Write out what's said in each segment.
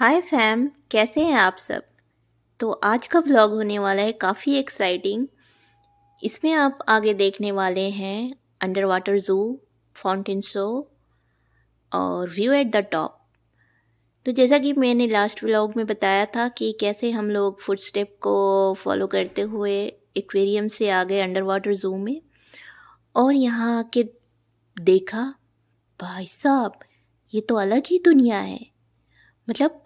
हाय fam, कैसे हैं आप सब। तो आज का व्लॉग होने वाला है काफ़ी एक्साइटिंग। इसमें आप आगे देखने वाले हैं under water zoo, fountain show और व्यू एट द टॉप। तो जैसा कि मैंने लास्ट व्लॉग में बताया था कि कैसे हम लोग फुटस्टेप को फॉलो करते हुए एक्वेरियम से आ गए अंडर वाटर ज़ू में, और यहाँ आके देखा, भाई साहब ये तो अलग ही दुनिया है। मतलब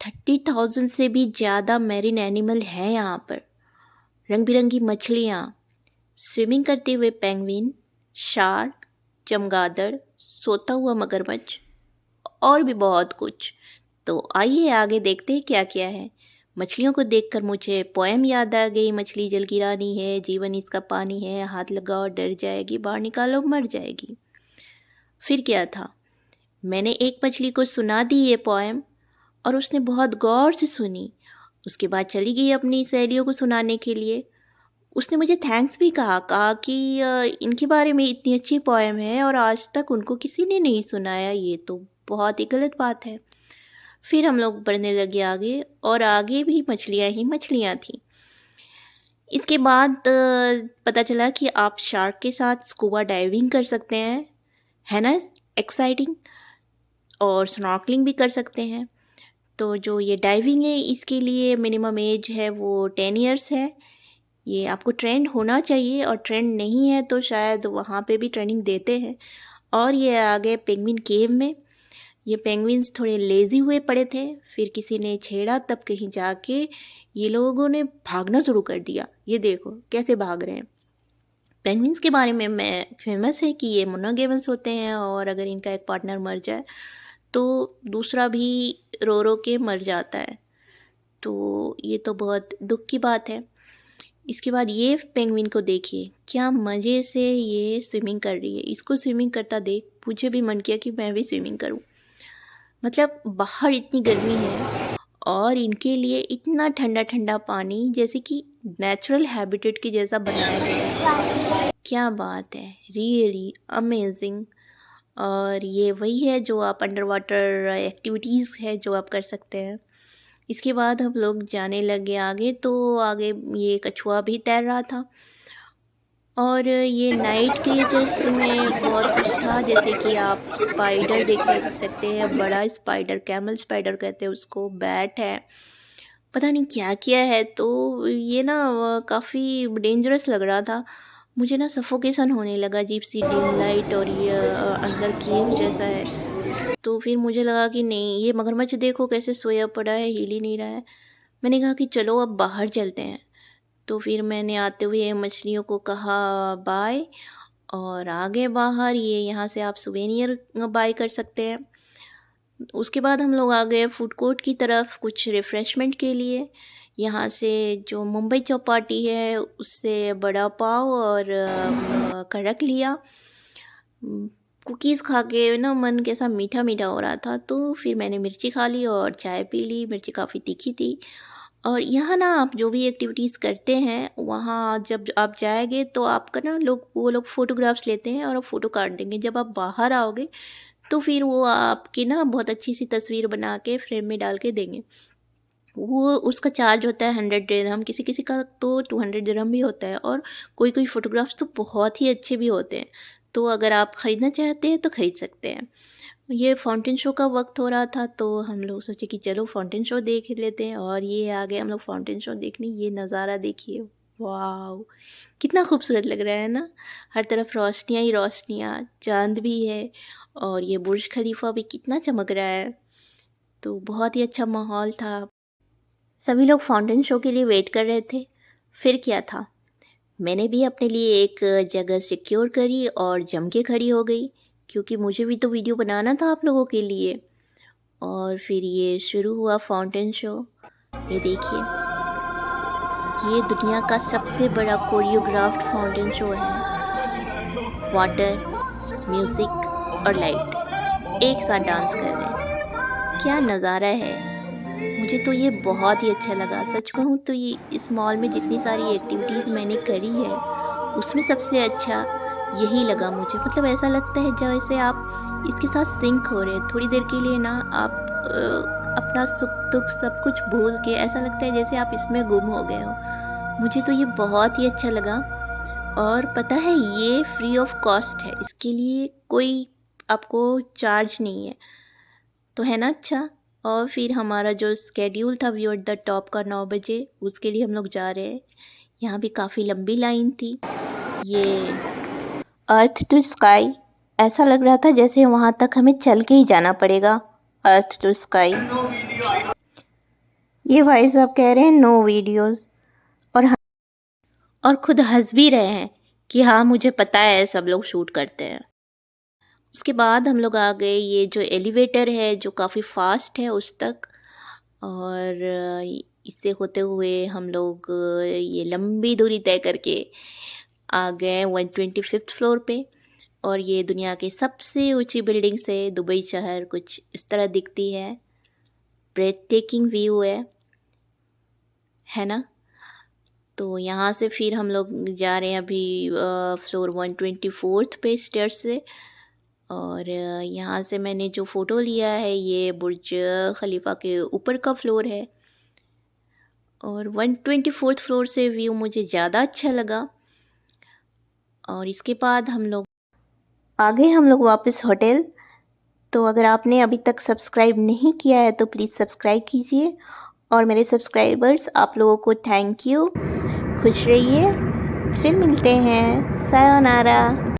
30,000 से भी ज़्यादा मैरीन एनिमल हैं यहाँ पर। रंग बिरंगी मछलियाँ, स्विमिंग करते हुए पेंगुइन, शार्क, चमगादड़, सोता हुआ मगरमच्छ और भी बहुत कुछ। तो आइए आगे देखते हैं क्या क्या है। मछलियों को देखकर मुझे पोएम याद आ गई। मछली जल की रानी है, जीवन इसका पानी है, हाथ लगाओ डर जाएगी, बाहर निकालो मर जाएगी। फिर क्या था, मैंने एक मछली को सुना दी ये पोएम और उसने बहुत गौर से सुनी। उसके बाद चली गई अपनी सहेलियों को सुनाने के लिए। उसने मुझे थैंक्स भी कहा कि इनके बारे में इतनी अच्छी पोएम है और आज तक उनको किसी ने नहीं सुनाया, ये तो बहुत ही गलत बात है। फिर हम लोग बढ़ने लगे आगे, और आगे भी मछलियाँ ही मछलियाँ थीं। इसके बाद पता चला कि आप शार्क के साथ स्कूबा डाइविंग कर सकते हैं, है ना, एक्साइटिंग। और स्नॉर्कलिंग भी कर सकते हैं। तो जो ये डाइविंग है इसके लिए मिनिमम एज है वो 10 इयर्स है। ये आपको ट्रेंड होना चाहिए, और ट्रेंड नहीं है तो शायद वहाँ पे भी ट्रेनिंग देते हैं। और ये आ गए पेंगुइन केव में। ये पेंगुइन्स थोड़े लेज़ी हुए पड़े थे, फिर किसी ने छेड़ा, तब कहीं जाके ये लोगों ने भागना शुरू कर दिया। ये देखो कैसे भाग रहे हैं। पेंगुइन्स के बारे में मैं फेमस है कि ये मोनोगेमस होते हैं, और अगर इनका एक पार्टनर मर जाए तो दूसरा भी रो रो के मर जाता है। तो ये तो बहुत दुख की बात है। इसके बाद ये पेंगुइन को देखिए, क्या मज़े से ये स्विमिंग कर रही है। इसको स्विमिंग करता देख मुझे भी मन किया कि मैं भी स्विमिंग करूं। मतलब बाहर इतनी गर्मी है और इनके लिए इतना ठंडा ठंडा पानी, जैसे कि नेचुरल हैबिटेट के जैसा बनाया गया है। क्या बात है, रियली अमेजिंग। और ये वही है जो आप अंडर वाटर एक्टिविटीज़ है जो आप कर सकते हैं। इसके बाद हम लोग जाने लगे आगे, तो आगे ये कछुआ भी तैर रहा था। और ये नाइट केजेस में बहुत कुछ था, जैसे कि आप स्पाइडर देख सकते हैं, बड़ा स्पाइडर, कैमल स्पाइडर कहते हैं उसको, बैट है, पता नहीं क्या क्या है। तो ये ना काफ़ी डेंजरस लग रहा था। मुझे ना सफोकेशन होने लगा, अजीब सी डिम लाइट, और ये अंदर केव जैसा है। तो फिर मुझे लगा कि नहीं, ये मगरमच्छ देखो कैसे सोया पड़ा है, हिल ही नहीं रहा है। मैंने कहा कि चलो अब बाहर चलते हैं। तो फिर मैंने आते हुए मछलियों को कहा बाय, और आगे बाहर ये यहाँ से आप सुवेनियर बाय कर सकते हैं। उसके बाद हम लोग आ गए फूड कोर्ट की तरफ कुछ रिफ़्रेशमेंट के लिए। यहाँ से जो मुंबई चौपाटी है उससे बड़ा पाव और कड़क लिया। कुकीज़ खा के ना मन कैसा मीठा मीठा हो रहा था, तो फिर मैंने मिर्ची खा ली और चाय पी ली। मिर्ची काफ़ी तीखी थी। और यहाँ ना आप जो भी एक्टिविटीज़ करते हैं वहाँ जब आप जाएंगे तो आपका ना वो लोग फ़ोटोग्राफ्स लेते हैं और फ़ोटो काट देंगे। जब आप बाहर आओगे तो फिर वो आपकी ना बहुत अच्छी सी तस्वीर बना के फ्रेम में डाल के देंगे। वो उसका चार्ज होता है 100 दिरहम, किसी किसी का तो 200 दिरहम भी होता है, और कोई कोई फ़ोटोग्राफ्स तो बहुत ही अच्छे भी होते हैं। तो अगर आप ख़रीदना चाहते हैं तो ख़रीद सकते हैं। ये फाउंटेन शो का वक्त हो रहा था, तो हम लोग सोचे कि चलो फाउंटेन शो देख लेते हैं, और ये आ गए हम लोग फाउंटेन शो देखने। ये नज़ारा देखिए, वाह कितना खूबसूरत लग रहा है ना। हर तरफ रोशनियाँ ही रोशनियाँ, चांद भी है, और ये बुर्ज खलीफा भी कितना चमक रहा है। तो बहुत ही अच्छा माहौल था। सभी लोग फाउंटेन शो के लिए वेट कर रहे थे। फिर क्या था, मैंने भी अपने लिए एक जगह सिक्योर करी और जम के खड़ी हो गई, क्योंकि मुझे भी तो वीडियो बनाना था आप लोगों के लिए। और फिर ये शुरू हुआ फाउंटेन शो। ये देखिए, ये दुनिया का सबसे बड़ा कोरियोग्राफ्ड फाउंटेन शो है। वाटर, म्यूज़िक और लाइट एक साथ डांस कर रहे हैं। क्या नज़ारा है। मुझे तो ये बहुत ही अच्छा लगा। सच कहूँ तो ये इस मॉल में जितनी सारी एक्टिविटीज़ मैंने करी है उसमें सबसे अच्छा यही लगा मुझे। मतलब ऐसा लगता है जैसे आप इसके साथ सिंक हो रहे हैं। थोड़ी देर के लिए ना आप अपना सुख दुख सब कुछ भूल के ऐसा लगता है जैसे आप इसमें गुम हो गए हो। मुझे तो ये बहुत ही अच्छा लगा। और पता है ये फ्री ऑफ कॉस्ट है, इसके लिए कोई आपको चार्ज नहीं है, तो है ना अच्छा। और फिर हमारा जो स्केड्यूल था व्यू एट द टॉप का 9 बजे, उसके लिए हम लोग जा रहे हैं। यहाँ भी काफ़ी लंबी लाइन थी। ये अर्थ टू स्काई, ऐसा लग रहा था जैसे वहाँ तक हमें चल के ही जाना पड़ेगा, अर्थ टू स्काई। ये भाई साहब कह रहे हैं नो वीडियोस, और खुद हंस भी रहे हैं कि हाँ मुझे पता है सब लोग शूट करते हैं। उसके बाद हम लोग आ गए ये जो एलिवेटर है जो काफ़ी फास्ट है उस तक, और इससे होते हुए हम लोग ये लंबी दूरी तय करके आ गए 125th फ्लोर पे। और ये दुनिया की सबसे ऊंची बिल्डिंग से दुबई शहर कुछ इस तरह दिखती है। ब्रेथ टेकिंग व्यू है ना। तो यहाँ से फिर हम लोग जा रहे हैं अभी फ्लोर 124th पे स्टेयर्स से। और यहाँ से मैंने जो फ़ोटो लिया है ये बुर्ज खलीफा के ऊपर का फ्लोर है, और 124th फ्लोर से व्यू मुझे ज़्यादा अच्छा लगा। और इसके बाद हम लोग वापस होटल। तो अगर आपने अभी तक सब्सक्राइब नहीं किया है तो प्लीज़ सब्सक्राइब कीजिए, और मेरे सब्सक्राइबर्स आप लोगों को थैंक यू। खुश रहिए, फिर मिलते हैं, सायोनारा।